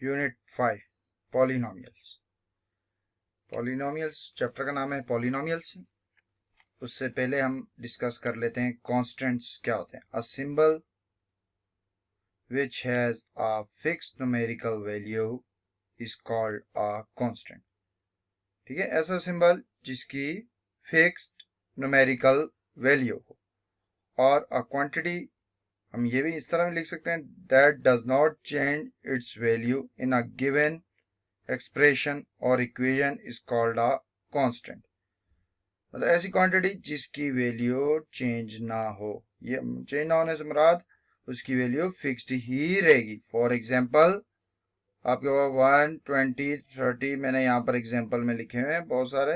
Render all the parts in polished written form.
Unit 5 polynomials. Polynomials chapter का नाम है पॉलिनोमियल्स। उससे पहले हम डिस्कस कर लेते हैं कॉन्स्टेंट्स क्या होते हैं। A symbol which has a fixed numerical value is called a constant. ठीक है, ऐसा सिंबल जिसकी फिक्स्ड न्यूमेरिकल वैल्यू हो। और अ क्वांटिटी हम ये भी इस तरह में लिख सकते हैं, that does not change its value in a given expression or equation is called a constant. मतलब ऐसी क्वांटिटी जिसकी वैल्यू चेंज ना हो। ये चेंज ना होने से मुराद उसकी वैल्यू फिक्स्ड ही रहेगी। फॉर एग्जांपल आपके पास 1, 20, 30 मैंने यहाँ पर एग्जांपल में लिखे हुए हैं बहुत सारे।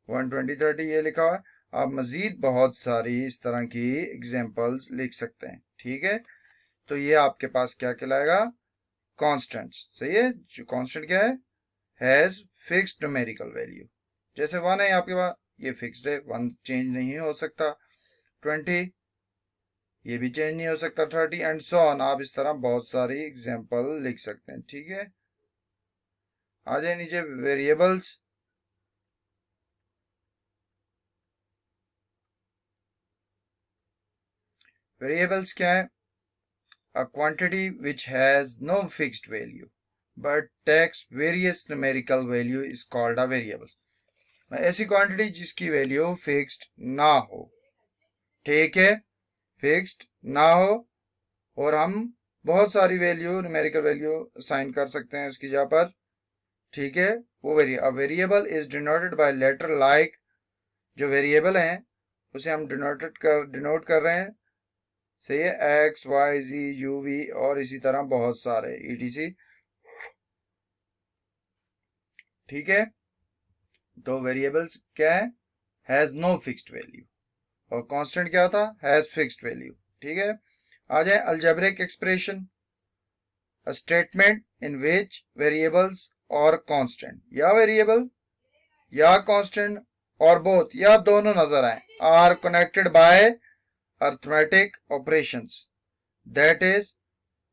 1, 20, 30 ये लिखा हुआ है। आप मजीद बहुत सारी इस तरह की एग्जांपल्स लिख सकते हैं। ठीक है, तो ये आपके पास क्या कहलाएगा, कांस्टेंट्स। सही है, जो कांस्टेंट क्या है, हैज फिक्स्ड न्यूमेरिकल वैल्यू। जैसे 1 है आपके पास, ये फिक्स्ड है, 1 चेंज नहीं हो सकता। 20 ये भी चेंज नहीं हो सकता। 30 एंड सो ऑन। आप इस तरह बहुत सारी एग्जांपल लिख सकते हैं। ठीक है, आ जाए नीचे वेरिएबल्स। वेरिएबल्स क्या है, a quantity which has no fixed value but takes various numerical value is called a variable. ऐसी क्वांटिटी जिसकी वैल्यू फिक्स्ड ना हो। ठीक है, फिक्स्ड ना हो और हम बहुत सारी वैल्यू न्यूमेरिकल वैल्यू असाइन कर सकते हैं उसकी जगह पर। ठीक है, वो variable is denoted by letter like. जो वेरिएबल हैं उसे हम डिनोट कर रहे हैं। सही है, X, Y, Z, U, V और इसी तरह बहुत सारे ईटीसी। ठीक है, तो वेरिएबल्स क्या है, हैज नो फिक्स्ड वैल्यू, और कांस्टेंट क्या था, हैज फिक्स्ड वैल्यू। ठीक है, आ जाए algebraic expression. A statement in which variables or constant या वेरिएबल या कांस्टेंट और बोथ या दोनों नजर आए are connected by arithmetic operations, that is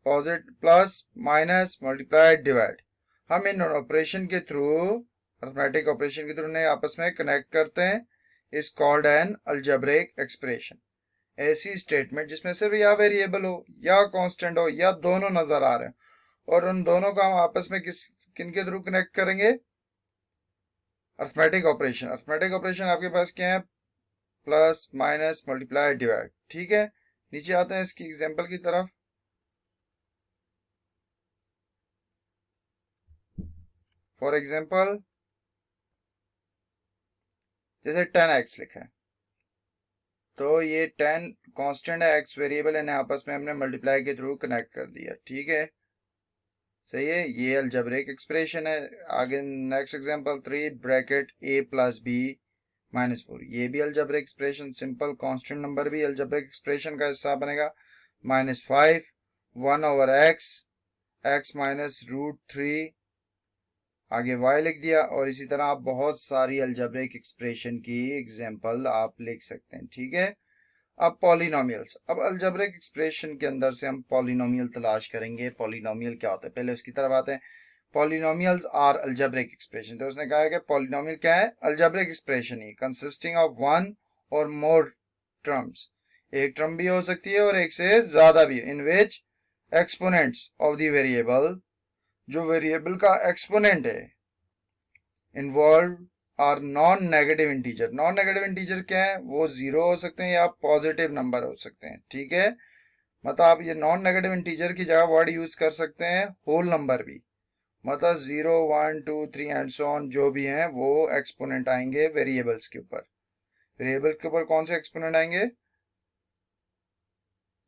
positive, plus, minus, multiply, divide. हम इन ऑपरेशन के थ्रू, अर्थमेटिक ऑपरेशन के थ्रू उन्हें आपस में कनेक्ट करते हैं, is called an algebraic expression. ऐसी स्टेटमेंट जिसमें सिर्फ या वेरिएबल हो या कांस्टेंट हो या दोनों नजर आ रहे हैं और उन दोनों को हम आपस में किन के थ्रू कनेक्ट करेंगे, अर्थमेटिक ऑपरेशन। अर्थमेटिक ऑपरेशन आपके पास क्या है, प्लस, माइनस, मल्टीप्लाई, डिवाइड। ठीक है, नीचे आते हैं इसकी एग्जांपल की तरफ। फॉर एग्जांपल जैसे 10x लिखा है, तो ये 10 कांस्टेंट है, x वेरिएबल है, आपस में हमने मल्टीप्लाई के थ्रू कनेक्ट कर दिया। ठीक है, सही है, ये अलजेब्रिक एक्सप्रेशन है। आगे next example 3 bracket a plus b minus 4, ये भी algebraic expression, simple constant number भी अलजेब्रिक एक्सप्रेशन का हिस्सा बनेगा। -5 1 ओवर x, x माइनस √3, आगे y लिख दिया। और इसी तरह आप बहुत सारी अलजेब्रिक एक्सप्रेशन की एग्जांपल आप लिख सकते हैं। ठीक है, अब पॉलिनोमियल्स। अब अलजेब्रिक एक्सप्रेशन के अंदर से हम पॉलिनोमियल तलाश करेंगे। पॉलिनोमियल क्या होता है, पहले उसकी तरफ आते हैं। Polynomials are algebraic expression. तो उसने कहा है कि पॉलिनोमियल क्या है, अलजेब्रिक एक्सप्रेशन ही कंसिस्टिंग ऑफ वन और मोर टर्म्स। एक टर्म भी हो सकती है और एक से ज्यादा भी, in which exponents of the variable, जो वेरिएबल का एक्सपोनेंट है, involve are non negative integer. Non negative integer क्या है, वो जीरो हो सकते हैं या पॉजिटिव नंबर हो सकते हैं। ठीक है, मतलब आप ये नॉन नेगेटिव इंटीजर की जगह वर्ड यूज कर सकते हैं होल नंबर भी। मतलब 0, 1, 2, 3 एंड सो ऑन जो भी हैं वो एक्सपोनेंट आएंगे वेरिएबल्स के ऊपर। वेरिएबल के ऊपर कौन से एक्सपोनेंट आएंगे,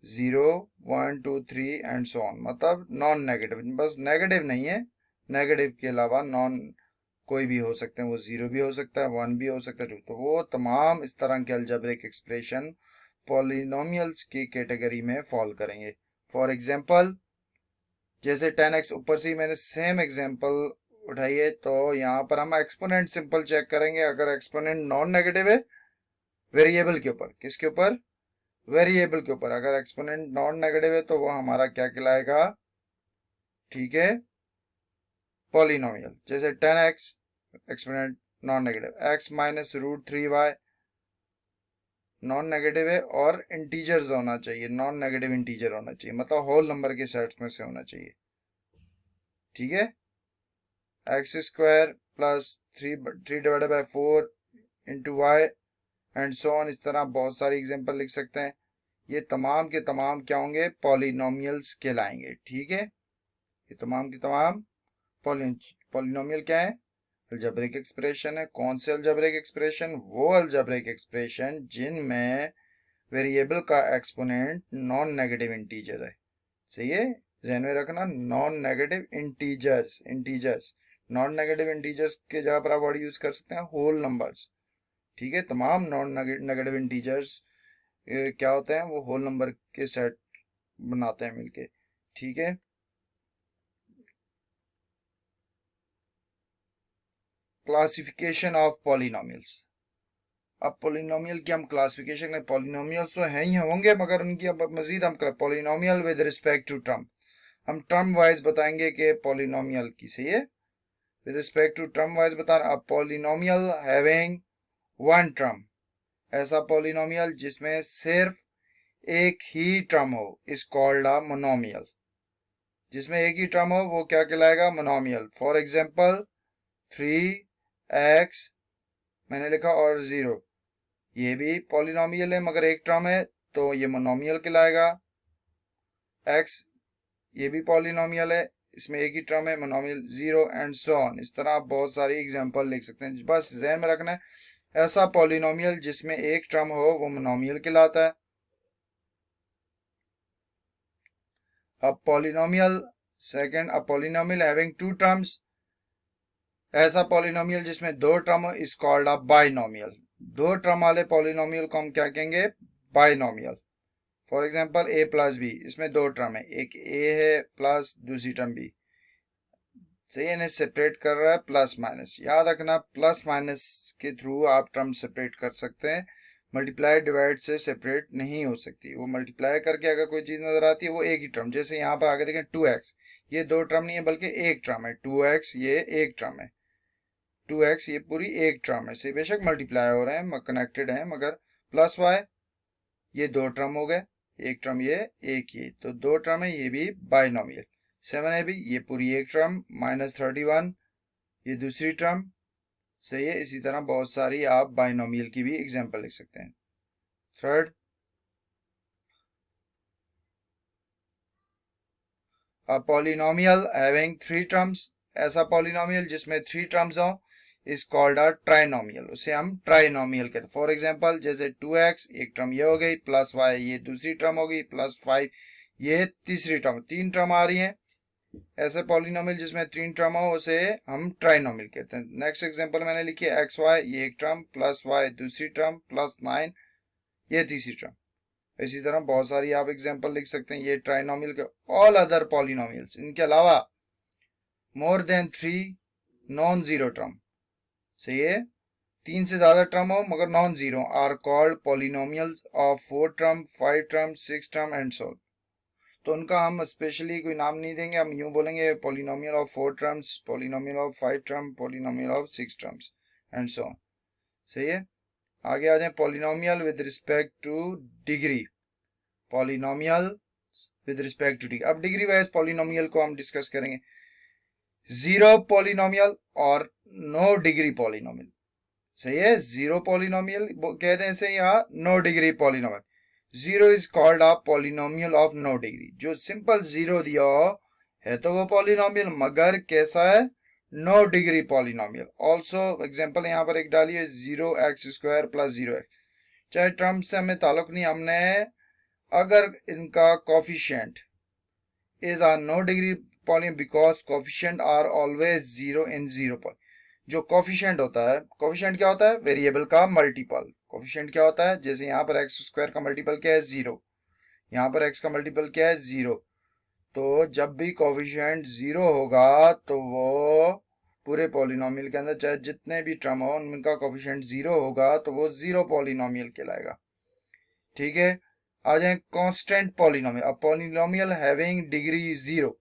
0, 1, 2, 3 एंड सो ऑन, मतलब नॉन नेगेटिव। बस नेगेटिव नहीं है, नेगेटिव के अलावा नॉन कोई भी हो सकते हैं। वो 0 भी हो सकता है, 1 भी हो सकता है, 2। तो वो तमाम इस तरह के अलजेब्रिक एक्सप्रेशन पॉलिनोमियल्स की कैटेगरी में फॉल करेंगे। फॉर एग्जांपल जैसे 10x, ऊपर से मैंने सेम एग्जांपल उठाई है, तो यहाँ पर हम एक्सपोनेंट सिंपल चेक करेंगे। अगर एक्सपोनेंट नॉन नेगेटिव है वेरिएबल के ऊपर, किसके ऊपर, वेरिएबल के ऊपर, अगर एक्सपोनेंट नॉन नेगेटिव है तो वो हमारा क्या कहलाएगा, ठीक है, पॉलिनोमियल, जैसे 10x exponent non negative, x minus root 3y non negative है और इंटीजर्स होना चाहिए, नॉन नेगेटिव इंटीजर होना चाहिए, मतलब होल नंबर के सेट्स में से होना चाहिए। ठीक है, X square plus 3 divided by 4 into Y and so on, इस तरह बहुत सारी एग्जांपल लिख सकते हैं। ये तमाम के तमाम क्या होंगे, पॉलिनोमियल्स कहलाएंगे। ठीक है, ये तमाम के तमाम पॉलिनोमियल क्या है, अलजेब्रिक एक्सप्रेशन है। कौन से अलजेब्रिक एक्सप्रेशन, वो अलजेब्रिक एक्सप्रेशन जिनमें वेरिएबल का एक्सपोनेंट नॉन नेगेटिव इंटीजर है। सही है, ध्यान में रखना, non negative integers non negative integers के जगह पर आप वर्ड यूज कर सकते हैं होल नंबर्स। ठीक है, तमाम नॉन नेगेटिव इंटीजर्स क्या होते हैं, वो होल नंबर के सेट बनाते हैं मिलके। ठीक है, क्लासिफिकेशन ऑफ पॉलिनोमियल्स। अब पॉलिनोमियल की हम क्लासिफिकेशन में, पॉलिनोमियल्स तो हैं ही होंगे मगर उनकी अब मजीद हम polynomial with respect to term, हम टर्म वाइज बताएंगे कि पॉलिनोमियल की। सही है, with respect to term wise बता रहा। अब पॉलिनोमियल हैविंग वन टर्म, ऐसा पॉलिनोमियल जिसमें सिर्फ एक ही टर्म हो इज कॉल्ड अ मोनोमियल। जिसमें एक ही टर्म हो वो क्या कहलाएगा, मोनोमियल। फॉर एग्जांपल 3x मैंने लिखा और 0, ये भी पॉलिनोमियल है मगर एक टर्म है तो ये मोनोमियल कहलाएगा। x ये भी पॉलिनोमियल है, इसमें एक ही टर्म है, मोनोमियल। 0 एंड सो ऑन, इस तरह आप बहुत सारी एग्जांपल लिख सकते हैं। बस ध्यान में रखना है, ऐसा पॉलिनोमियल जिसमें एक टर्म हो वो मोनोमियल कहलाता है। अब polynomial second, a polynomial having two terms, ऐसा पॉलिनोमियल जिसमें दो टर्म हो इज कॉल्ड अ बाइनोमियल। दो टर्म वाले पॉलिनोमियल को हम क्या कहेंगे, binomial. For example a plus B, इसमें दो टर्म है, एक a है प्लस दूसरी टर्म b। सही है, इन्हें सेपरेट कर रहा है प्लस माइनस। याद रखना, प्लस माइनस के थ्रू आप टर्म सेपरेट कर सकते हैं, मल्टीप्लाई डिवाइड से सेपरेट नहीं हो सकती। वो मल्टीप्लाई करके अगर कोई चीज नजर आती है वो एक ही टर्म, जैसे यहाँ पर आगे देखें 2x, ये दो टर्म नहीं है बल्कि एक टर्म है। 2x ये एक टर्म है, 2x ये पूरी एक टर्म है। से बेशक मल्टीप्लाई हो रहे हैं, कनेक्टेड हैं, मगर प्लस वाई ये दो टर्म हो गए, एक टर्म ये एक ये, तो दो टर्म है, ये भी बाइनोमियल। 7 है भी, ये पूरी एक टर्म, माइनस 31 ये दूसरी टर्म। सही है, इसी तरह बहुत सारी आप बाइनोमियल की भी एग्जांपल लिख सकते हैं। थर्ड, अ पॉलिनोमियल हैविंग थ्री टर्म्स, ऐसा पॉलिनोमियल जिसमें थ्री टर्म्स हो इज कॉल्ड अ ट्राइनोमियल, उसे हम ट्राइनोमियल कहते हैं। फॉर एग्जांपल जैसे 2x एक टर्म ये हो गई, प्लस y ये दूसरी टर्म हो गई, प्लस 5 ये तीसरी टर्म, तीन टर्म आ रही है। ऐसे पॉलिनोमियल जिसमें तीन टर्म हो उसे हम ट्राइनोमियल कहते हैं। नेक्स्ट एग्जांपल मैंने लिखी है एक्स वाई, ये एक टर्म, प्लस वाई दूसरी टर्म, प्लस 9 ये तीसरी टर्म। इसी तरह बहुत सारी आप एग्जांपल लिख सकते हैं, ये ट्राइनोमियल के। ऑल अदर पॉलिनोमियल्स, इनके अलावा more than 3 non zero term, सही है, तीन से ज्यादा टर्म हो मगर non zero, are called polynomials of 4 term, 5 term, 6 term and so. तो उनका हम स्पेशली कोई नाम नहीं देंगे, हम यूं बोलेंगे polynomial of 4 terms, polynomial of 5 term, polynomial of 6 terms and so. सही है, आगे आ जाए polynomial with respect to degree. Polynomial with respect to degree, अब डिग्री वाइज पॉलिनोमियल को हम डिस्कस करेंगे। जीरो पॉलिनोमियल और नो डिग्री पॉलिनोमियल। सही है, जीरो पॉलिनोमियल कहते हैं इसे, या no degree polynomial. Zero is called a polynomial of no degree, जो सिंपल जीरो दिया हो है तो वो पॉलिनोमियल, मगर कैसा है, no degree polynomial. Also example यहाँ पर एक डालिए, 0x² प्लस 0x, चाहे टर्म से हमें ताल्लुक नहीं, हमने अगर इनका coefficient is a no degree polynomial because coefficient are always zero in zero point. जो कोफिशिएंट होता है, कोफिशिएंट क्या होता है, वेरिएबल का मल्टीपल। कोफिशिएंट क्या होता है, जैसे यहाँ पर x² का मल्टीपल क्या है, 0, यहाँ पर x का मल्टीपल क्या है, 0। तो जब भी कोफिशिएंट 0 होगा तो वो पूरे पॉलिनोमियल के अंदर चाहे जितने भी टर्म हो उनका कोफिशिएंट 0 होगा तो वो जीरो पॉलिनोमियल कहलाएगा। ठीक है, आ जाए constant polynomial, a polynomial having degree 0,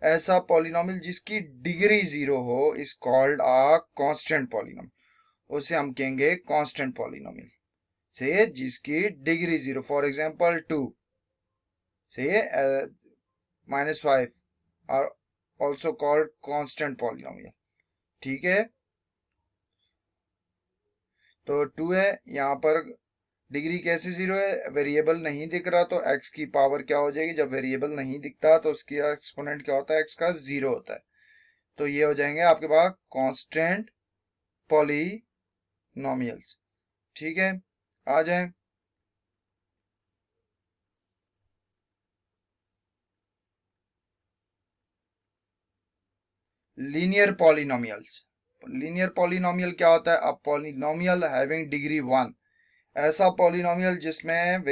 ऐसा पॉलिनोमियल जिसकी डिग्री 0 हो is called a constant polynomial, उसे हम कहेंगे कांस्टेंट पॉलिनोमियल। सही है, जिसकी डिग्री 0, फॉर एग्जांपल 2, सही है, -5 are also called constant polynomial. ठीक है, तो 2 है, यहाँ पर डिग्री कैसे 0 है, वेरिएबल नहीं दिख रहा, तो x की पावर क्या हो जाएगी, जब वेरिएबल नहीं दिखता तो उसकी एक्सपोनेंट क्या होता है, x का 0 होता है। तो ये हो जाएंगे आपके पास कांस्टेंट पॉलिनोमियल्स। ठीक है, आ जाए। Linear polynomials. लीनियर पॉलिनोमियल क्या होता है, अ पॉलिनोमियल हैविंग डिग्री 1, ऐसा पॉलिनोमियल जिसमें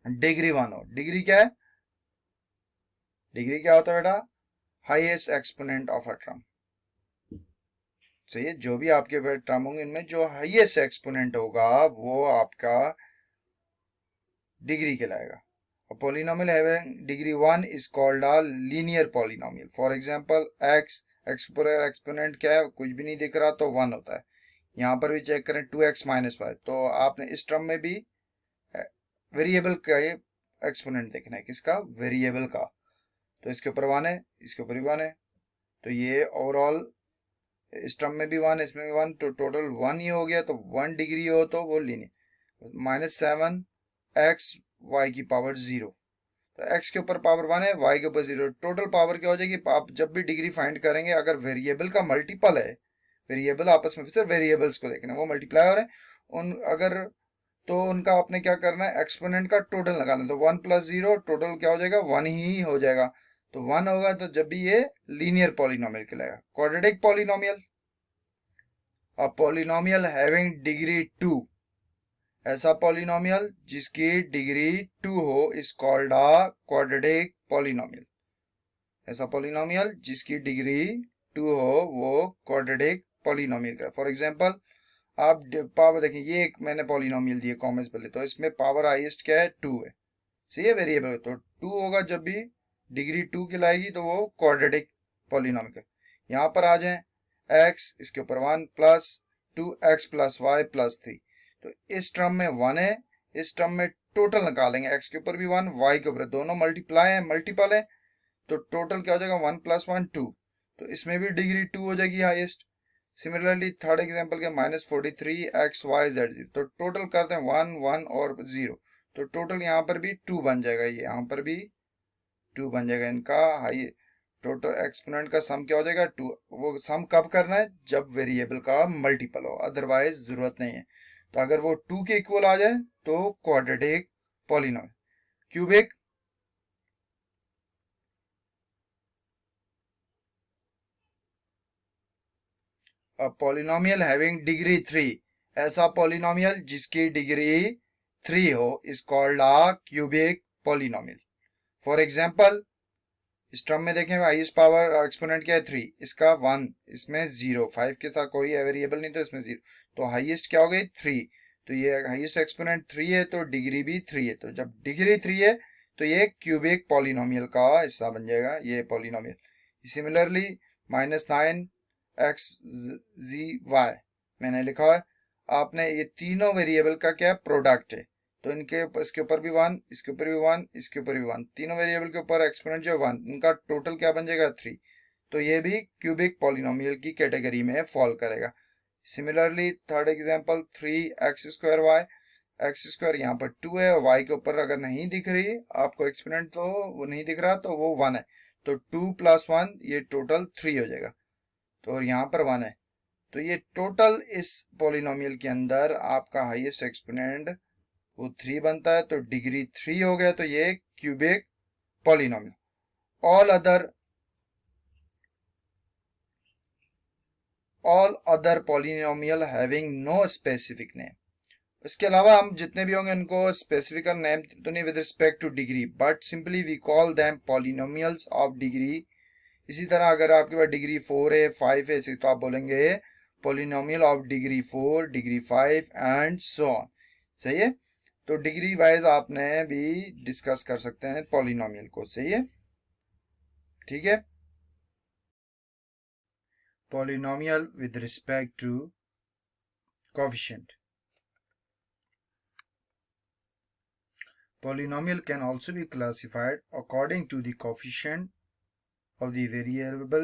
डिग्री 1 हो। डिग्री क्या है, डिग्री क्या होता है बेटा, highest exponent of a term. सही है, जो भी आपके टर्म होंगे इनमें जो हाईएस्ट एक्सपोनेंट होगा वो आपका डिग्री कहलाएगा। A polynomial having degree 1 is called a linear polynomial. For example, x पर एक्सपोनेंट क्या है, कुछ भी नहीं दिख रहा तो 1 होता है। यहाँ पर भी चेक करें 2x - 5, तो आपने इस टर्म में भी वेरिएबल का ये एक्सपोनेंट देखना है, किसका, वेरिएबल का। तो इसके ऊपर 1 है, इसके ऊपर भी 1 है, तो ये ओवरऑल इस टर्म में भी 1, इसमें भी 1, तो टोटल 1 ही हो गया। तो 1 डिग्री हो तो वो लीनियर। -7x y की पावर 0, तो x के ऊपर पावर 1 है, y के ऊपर 0, टोटल पावर क्या हो जाएगी। आप जब भी डिग्री फाइंड करेंगे अगर वेरिएबल का मल्टीपल है, वेरिएबल आपस में, फिर वेरिएबल्स को देखना, वो मल्टीप्लाई हो रहे हैं उन, अगर तो उनका आपने क्या करना है, एक्सपोनेंट का टोटल लगाना। तो 1 + 0 टोटल क्या हो जाएगा, 1 ही हो जाएगा। तो 1 होगा तो जब भी ये लीनियर पॉलिनोमियल कहलाएगा। Quadratic polynomial, a polynomial having degree 2, ऐसा पॉलिनोमियल जिसकी डिग्री 2 हो is called a quadratic polynomial. ऐसा पॉलिनोमियल जिसकी डिग्री 2 हो वो क्वाड्रेटिक पॉलिनोमियल का। फॉर एग्जांपल आप पावर देखें, ये एक मैंने पॉलिनोमियल दिए कॉमर्स पहले, तो इसमें पावर हाईएस्ट क्या है, 2 है। सही है, वेरिएबल तो 2 होगा, जब भी डिग्री 2 की लाएगी तो वो क्वाड्रेटिक पॉलिनोमियल। यहाँ पर आ जाए, x इसके ऊपर 1 प्लस 2x + y + 3, तो इस टर्म में 1 है, इस टर्म में टोटल निकालेंगे, x के ऊपर भी 1, y के ऊपर, दोनों मल्टीप्लाई है, मल्टीपल है, तो टोटल क्या हो जाएगा, 1 + 1 2, तो इसमें भी डिग्री 2 हो जाएगी हाईएस्ट। सिमिलरली थर्ड एग्जांपल के -43x y z 0, तो टोटल करते हैं 1 1 और 0, तो टोटल यहाँ पर भी 2 बन जाएगा, ये यहाँ पर भी 2 बन जाएगा। इनका हाई टोटल एक्सपोनेंट का सम क्या हो जाएगा, 2। वो सम कब करना है, जब वेरिएबल का मल्टीपल हो, अदरवाइज जरूरत नहीं है। तो अगर वो 2 के इक्वल आ जाए तो क्वाड्रेटिक पॉलिनोमियल। क्यूबिक, अ पॉलिनोमियल हैविंग डिग्री 3, ऐसा पॉलिनोमियल जिसकी डिग्री 3 हो is called a cubic polynomial. For example इस टर्म में देखें, हाईएस्ट पावर एक्सपोनेंट क्या है, 3, इसका 1, इसमें 0, 5 के साथ कोई वेरिएबल नहीं तो इसमें 0, तो हाईएस्ट क्या हो गई, 3, तो ये हाईएस्ट एक्सपोनेंट 3 है तो डिग्री भी 3 है, तो जब डिग्री 3 है तो ये क्यूबिक पॉलिनोमियल का हिस्सा बन जाएगा ये पॉलिनोमियल। सिमिलरली -9x(z)y मैंने लिखा है, आपने ये तीनों वेरिएबल का क्या प्रोडक्ट है, तो इनके इसके ऊपर भी 1, इसके ऊपर भी 1, इसके ऊपर भी 1, तीनों वेरिएबल के ऊपर एक्सपोनेंट जो 1, इनका टोटल क्या बन जाएगा, 3, तो ये भी क्यूबिक पॉलिनोमियल की कैटेगरी में फॉल करेगा। Similarly third example 3x² y, x² यहाँ पर 2 है, y के ऊपर अगर नहीं दिख रही आपको एक्सपोनेंट, तो वो नहीं दिख रहा तो वो 1 है, तो 2 + 1 ये टोटल 3 हो जाएगा, तो यहाँ पर 1 है, तो ये टोटल इस पॉलिनोमियल के अंदर आपका हाईएस्ट एक्सपोनेंट वो 3 बनता है, तो डिग्री 3 हो गया, तो ये cubic polynomial. All other polynomial having no specific name, इसके अलावा हम जितने भी होंगे उनको स्पेसिफिक नेम तो नहीं with respect to degree, but simply we call them polynomials of degree. इसी तरह अगर आपके पास डिग्री 4 है, 5 है, तो आप बोलेंगे polynomial of degree 4, degree 5 and so on. सही है, तो डिग्री वाइज आपने भी डिस्कस कर सकते हैं पॉलिनोमियल को। सही है, ठीक है। Polynomial with respect to coefficient. Polynomial can also be classified according to the coefficient of the variable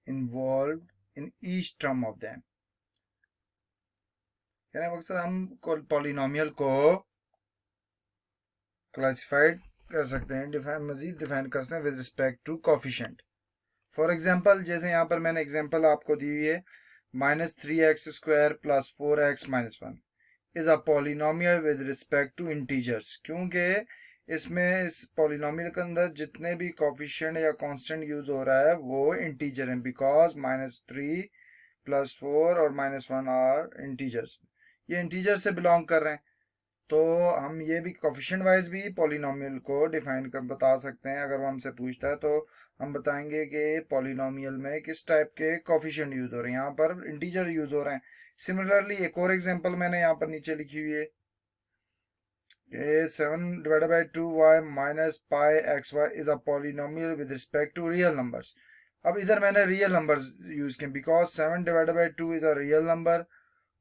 involved in each term of them. कहने का मकसद हम पॉलिनोमियल को क्लासिफाइड कर सकते हैं, मजीद डिफाइन कर सकते हैं with respect to coefficient. For example, जैसे यहाँ पर मैंने एग्जांपल आपको दी हुई है, -3x² + 4x - 1 is a polynomial with respect to integers. क्योंकि इसमें इस पॉलिनोमियल के अंदर जितने भी कोफिशिएंट या कांस्टेंट यूज हो रहा है वो इंटीजर हैं, बिकॉज -3 + 4 और -1 आर इंटीजर्स. ये इंटीजर से बिलोंग कर रहे हैं, तो हम ये भी कोफिशिएंट वाइज भी पॉलिनोमियल को डिफाइन कर बता सकते हैं. अगर वो हमसे पूछता है तो हम बताएंगे कि पॉलिनोमियल में किस टाइप के कोफिशिएंट यूज हो रहे हैं. यहाँ पर इंटीजर यूज हो रहे हैं. सिमिलरली एक और एग्जांपल मैंने यहाँ पर नीचे लिखी हुई है, 7/2y - πxy is a polynomial with respect to real numbers. अब इधर मैंने रियल नंबर्स यूज किए because 7/2 is a real number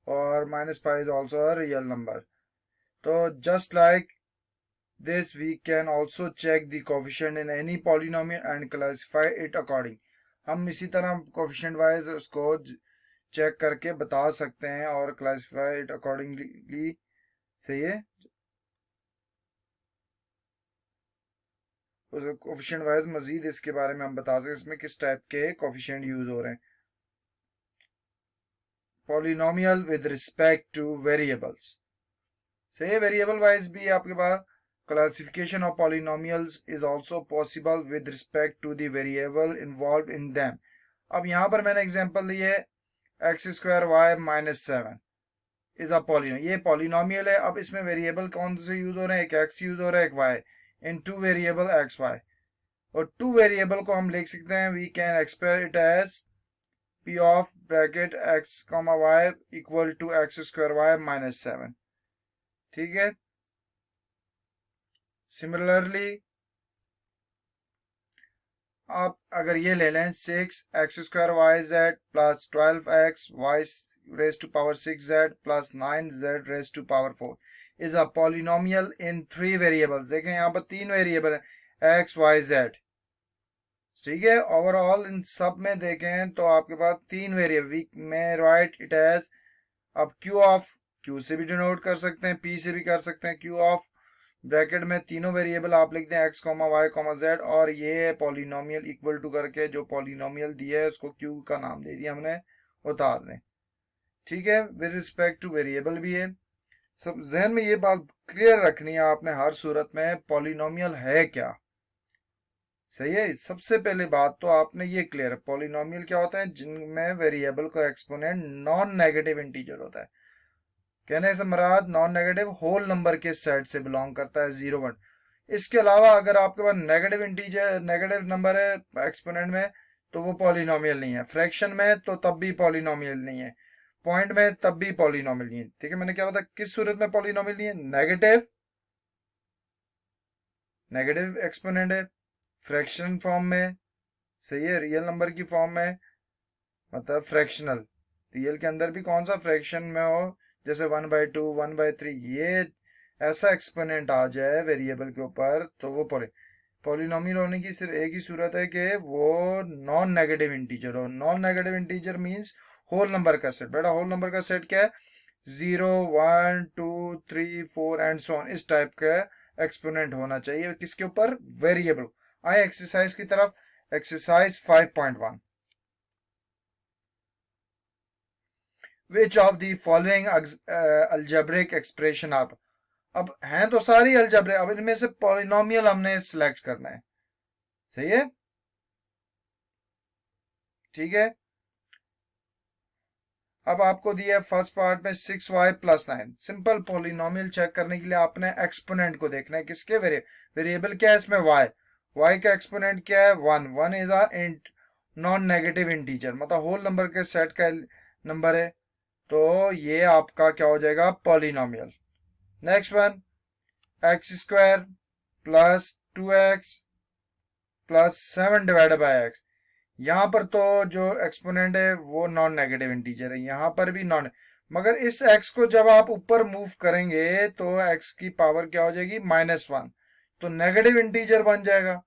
और -π is also a real number. तो just like this we can also check the coefficient in any polynomial and classify it according. हम इसी तरह coefficient wise उसको check करके बता सकते हैं और classify it accordingly. सही है, उस coefficient wise मजीद इसके बारे में हम बता सकते हैं इसमें किस टाइप के coefficient यूज हो रहे हैं. polynomial with respect to variables. सही है, variable wise भी आपके पास classification of polynomials is also possible with respect to the variable involved in them. अब यहाँ पर मैंने एग्जांपल ली है x² y - 7 is a polynomial. ये पॉलिनोमियल है. अब इसमें वेरिएबल कौन से यूज हो रहे हैं, एक x यूज हो रहा है, एक y, in two variable x y. और टू वेरिएबल को हम लिख सकते हैं, we can express it as p of bracket x, y equal to x² y - 7. ठीक है. सिमिलरली आप अगर ये ले लें 6x² yz + 12x y⁻6z + 9z⁻4 is a polynomial in 3 variables. देखें यहाँ पर 3 वेरिएबल है x y z. ठीक है, ओवरऑल इन सब में देखें तो आपके पास 3 वेरिएबल में राइट इट एज. अब q से भी डिनोट कर सकते हैं, p से भी कर सकते हैं. q ऑफ ब्रैकेट में तीनों वेरिएबल आप लिखते हैं x, y, z और ये पॉलिनोमियल इक्वल टू करके जो पॉलिनोमियल दिया है उसको q का नाम दे दिया हमने, उतार दें. ठीक है, विद रिस्पेक्ट टू वेरिएबल भी है. सब जहन में ये बात क्लियर रखनी है आपने हर सूरत में, पॉलिनोमियल है क्या. सही है, सबसे पहले बात तो आपने ये क्लियर है, पॉलिनोमियल क्या होता है, जिनमें वेरिएबल का एक्सपोनेंट नॉन नेगेटिव इंटीजर होता है. कहने से मराद नॉन नेगेटिव होल नंबर के सेट से बिलोंग करता है, 0 1. इसके अलावा अगर आपके पास नेगेटिव इंटीजर नेगेटिव नंबर है एक्सपोनेंट में तो वो पॉलिनोमियल नहीं है. फ्रैक्शन में तो तब भी पॉलिनोमियल नहीं है. पॉइंट में तब भी पॉलिनोमियल नहीं है. ठीक है, मैंने क्या बताया किस सूरत में पॉलिनोमियल नहीं है, नेगेटिव एक्सपोनेंट है, फ्रैक्शन फॉर्म में. सही है, रियल नंबर की फॉर्म में, मतलब फ्रैक्शनल. रियल के अंदर भी कौन सा फ्रैक्शन में हो, जैसे 1/2 1/3, ये ऐसा एक्सपोनेंट आ जाए वेरिएबल के ऊपर तो वो पॉलिनोमियल होने की सिर्फ एक ही सूरत है कि वो नॉन नेगेटिव इंटीजर हो. Non negative integer means whole number का सेट. बेटा होल नंबर का सेट क्या है, 0 1 2 3 4 एंड सो ऑन. इस टाइप का एक्सपोनेंट होना चाहिए किसके ऊपर, वेरिएबल. आए एक्सरसाइज की तरफ. Exercise 5.1. Which of the following algebraic expression are. अब हैं तो सारी अलजेब्रे, अब इनमें से पॉलिनोमियल हमने सिलेक्ट करना है. सही है, ठीक है. अब आपको दिया है फर्स्ट पार्ट में 6y + 9. सिंपल पॉलिनोमियल चेक करने के लिए आपने एक्सपोनेंट को देखना है, किसके वेरिएबल क्या है इसमें, y का एक्सपोनेंट क्या है, 1 1 is a non negative integer, मतलब होल नंबर के सेट का नंबर है, तो ये आपका क्या हो जाएगा, polynomial. Next one, x² + 2x plus 7 divided by x. यहाँ पर तो जो एक्सपोनेंट है वो नॉन नेगेटिव इंटीजर है, यहाँ पर भी नॉन, मगर इस x को जब आप ऊपर मूव करेंगे तो x की पावर क्या हो जाएगी, -1, तो नेगेटिव इंटीजर बन जाएगा।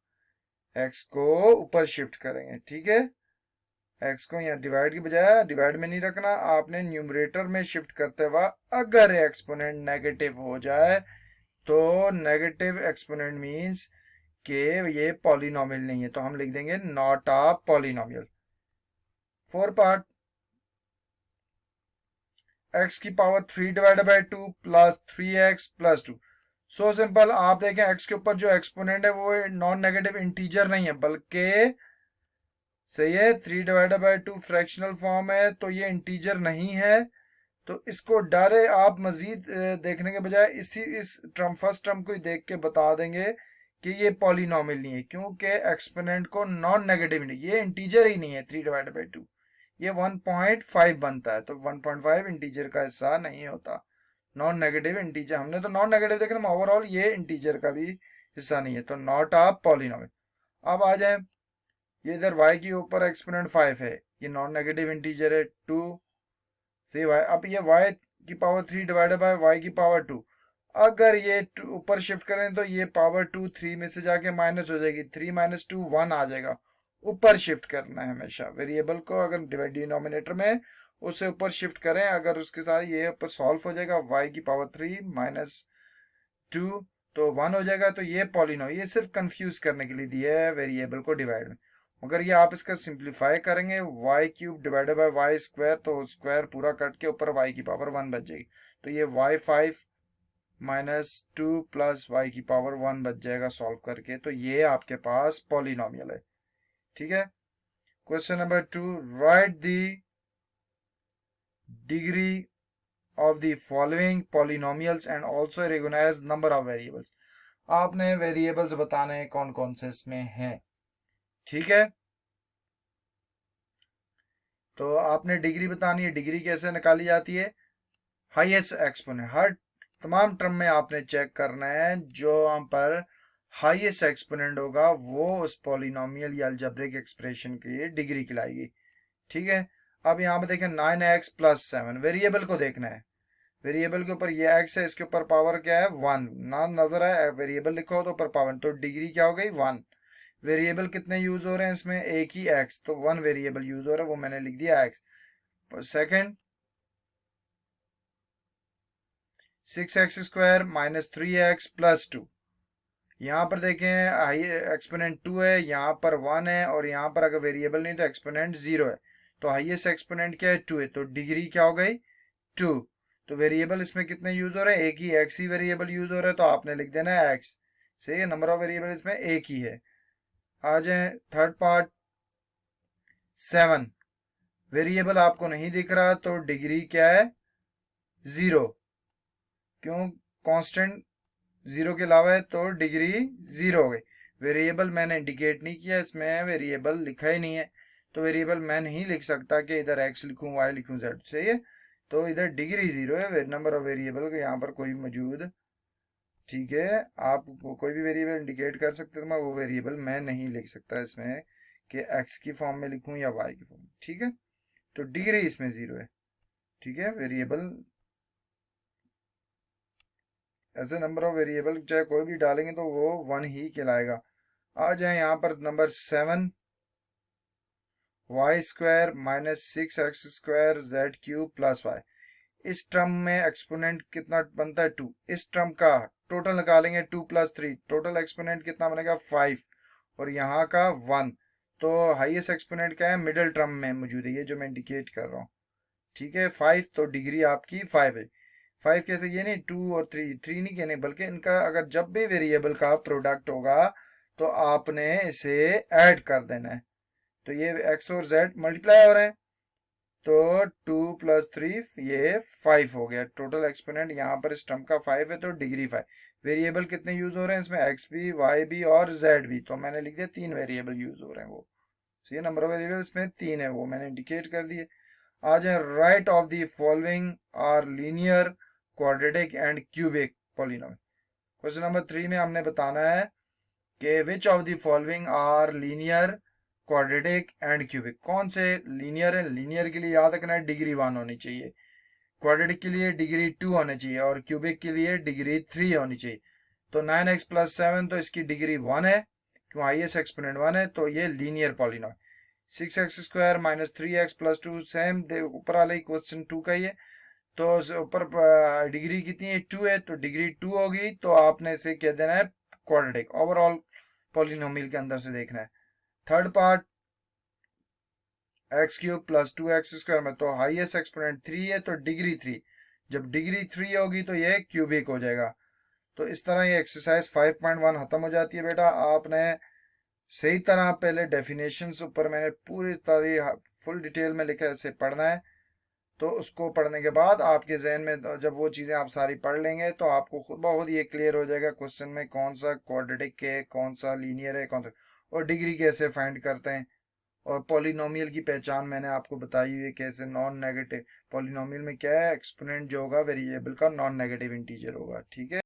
x को ऊपर शिफ्ट करेंगे, ठीक है, x को यहाँ डिवाइड की बजाय डिवाइड में नहीं रखना, आपने न्यूमरेटर में शिफ्ट करते हुए अगर एक्सपोनेंट नेगेटिव हो जाए तो नेगेटिव एक्सपोनेंट मीन्स कि ये पॉलिनोमियल नहीं है, तो हम लिख देंगे not a polynomial. 4 part, x की power 3 divided by 2 plus 3x plus 2। So simple, आप देखें x के ऊपर जो एक्सपोनेंट है वो नॉन नेगेटिव इंटीजर नहीं है बल्कि सही है 3 डिवाइडेड बाय 2 फ्रैक्शनल फॉर्म है, तो ये इंटीजर नहीं है। तो इसको डायरेक्ट आप मजीद देखने के बजाय इस टर्म फर्स्ट टर्म को ही देख के बता देंगे कि ये पॉलिनोमियल नहीं है, क्योंकि एक्सपोनेंट को नॉन नेगेटिव नहीं, ये इंटीजर ही नहीं है। 3 डिवाइडेड बाय 2 ये 1.5 बनता है, तो 1.5 इंटीजर का हिस्सा नहीं होता। नॉन नेगेटिव इंटीजर, हमने तो नॉन नेगेटिव देखना, ओवरऑल ये इंटीजर का भी हिस्सा नहीं है, तो नॉट अ पॉलिनोमियल। अब आ जाए, ये इधर y के ऊपर एक्सपोनेंट 5 है, ये नॉन नेगेटिव इंटीजर है 2, सही y। अब ये y की पावर 3 डिवाइडेड बाय y की पावर 2, अगर ये ऊपर शिफ्ट करें तो ये पावर 2 3 में से जाके माइनस हो जाएगी, 3 माइनस 2 1 आ जाएगा। ऊपर शिफ्ट करना है हमेशा वेरिएबल को, अगर डिनोमिनेटर में उसे ऊपर शिफ्ट करें, अगर उसके साथ ये ऊपर सॉल्व हो जाएगा, y की पावर 3 माइनस 2 तो 1 हो जाएगा। तो ये पॉलिनोमियल, ये सिर्फ कंफ्यूज करने के लिए दिया है वेरिएबल को डिवाइड में। अगर ये आप इसका सिंप्लीफाई करेंगे y cube divided by Y square, तो स्क्वायर पूरा कट के ऊपर y की पावर 1 बच जाएगी, तो ये y5 माइनस 2 प्लस y की पावर 1 बच जाएगा सॉल्व करके, तो ये आपके पास पॉलिनोमियल है, ठीक है। Question number 2, right the degree of the following polynomials and also recognize number of variables। आपने वेरिएबल्स बताने हैं कौन कौन से इसमें हैं, ठीक है। तो आपने डिग्री बतानी है, डिग्री कैसे निकाली जाती है, हाईएस्ट एक्सपोनेंट, हर तमाम टर्म में आपने चेक करना है जो हम पर हाईएस्ट एक्सपोनेंट होगा वो उस पॉलिनोमियल या अलजेब्रिक एक्सप्रेशन की डिग्री कहलाएगी, ठीक है। अब यहाँ पे देखें 9x प्लस 7, वेरिएबल को देखना है, वेरिएबल के ऊपर ये x है, इसके ऊपर पावर क्या है 1, ना नजर है वेरिएबल लिखो तो ऊपर पावर, तो डिग्री क्या हो गई 1। वेरिएबल कितने यूज हो रहे हैं इसमें, एक ही x, तो 1 वेरिएबल यूज हो रहा है, वो मैंने लिख दिया x। Second 6x square minus 3x plus 2, यहाँ पर देखें एक्सपोनेंट 2 है, यहाँ पर 1 है, और यहाँ पर अगर वेरिएबल नहीं तो एक्सपोनेंट 0 है, तो हाईएस्ट एक्सपोनेंट क्या है 2 है, तो डिग्री क्या हो गई 2। तो वेरिएबल इसमें कितने यूज हो रहे हैं, एक ही x ही वेरिएबल यूज हो रहा है, तो आपने लिख देना है x, सही है, नंबर ऑफ वेरिएबल इसमें एक ही है। आ जाए थर्ड पार्ट 7, वेरिएबल आपको नहीं दिख रहा तो डिग्री क्या है 0, क्यों, कांस्टेंट 0 के अलावा है तो डिग्री 0 हो गई। वेरिएबल मैंने इंडिकेट नहीं किया, इसमें वेरिएबल लिखा ही नहीं है, तो वेरिएबल मैं नहीं लिख सकता कि इधर x लिखूं y लिखूं z, सही है, तो इधर डिग्री 0 है, नंबर ऑफ वेरिएबल को यहाँ पर कोई मौजूद, ठीक है। आप कोई भी वेरिएबल इंडिकेट कर सकते हो, मैं वो वेरिएबल मैं नहीं लिख सकता इसमें कि x की फॉर्म में लिखूं या y की फॉर्म में, ठीक है। तो डिग्री इसमें 0 है, ठीक है। वेरिएबल ऐसे नंबर ऑफ वेरिएबल चाहे कोई भी डालेंगे तो वो 1 ही कहलाएगा। आ जाए यहाँ पर number 7, Y square minus 6x square Z cube plus Y, इस टर्म में एक्सपोनेंट कितना बनता है 2, इस टर्म का टोटल निकालेंगे 2 प्लस 3, टोटल एक्सपोनेंट कितना बनेगा 5, और यहाँ का 1, तो हाईएस्ट एक्सपोनेंट क्या है मिडिल टर्म में मौजूद है, ये जो मैं इंडिकेट कर रहा हूँ, ठीक है 5, तो डिग्री आपकी 5 है। 5 कैसे, ये नहीं 2 और 3 नहीं कहने, बल्कि इनका अगर जब भी वेरिएबल का प्रोडक्ट होगा तो आपने इसे ऐड कर देना है, तो ये x और z मल्टीप्लाई हो रहे हैं, तो 2 प्लस 3 ये 5 हो गया, टोटल एक्सपोनेंट यहाँ पर इस टर्म का 5 है, तो डिग्री 5। वेरिएबल कितने यूज हो रहे हैं इसमें, x भी y भी और z भी, तो मैंने लिख दिया 3 वेरिएबल यूज हो रहे हैं, वो ये नंबर ऑफ वेरिएबल इसमें 3 है, वो मैंने इंडिकेट कर दिए। आ जाए write of the following are linear quadratic and cubic polynomial. Question number 3 में हमने बताना है कि which of the following are linear, quadratic and cubic. कौन से लीनियर है? लीनियर के लिए याद रखना है डिग्री 1 होनी चाहिए, क्वाड्रेटिक के लिए डिग्री 2 होनी चाहिए और क्यूबिक के लिए डिग्री 3 होनी चाहिए। तो 9x प्लस 7 तो इसकी डिग्री 1 है, क्यों हाईएस्ट एक्सपोनेंट 1 है, तो ये linear polynomial. 6x square minus 3x plus 2 same ऊपर वाले क्वेश्चन 2 का ही है, तो ऊपर डिग्री कितनी है? 2 है, तो डिग्री 2 होगी, तो आपने इसे कह देना है क्वाड्रेटिक। ओवरऑल पॉलिनोमियल के अंदर से देखना है। Third part x cube plus 2x square में तो हाईएस्ट एक्सपोनेंट 3 है, तो डिग्री 3, जब डिग्री 3 होगी तो ये क्यूबिक हो जाएगा। तो इस तरह ये एक्सरसाइज 5.1 खत्म हो जाती है बेटा। आपने सही तरह पहले डेफिनेशंस ऊपर मैंने पूरी तरह फुल डिटेल में लिखा है, इसे पढ़ना है। तो उसको पढ़ने के बाद आपके जहन में जब वो चीज़ें आप सारी पढ़ लेंगे तो आपको खुद ब खुद ये क्लियर हो जाएगा क्वेश्चन में कौन सा क्वाड्रेटिक है, कौन सा लीनियर है, कौन सा, और डिग्री कैसे फाइंड करते हैं। और पॉलिनोमियल की पहचान मैंने आपको बताई हुई है कैसे। नॉन नेगेटिव पॉलिनोमियल में क्या है? एक्सपोनेंट जो होगा वेरिएबल का नॉन नेगेटिव इंटीजर होगा। ठीक है।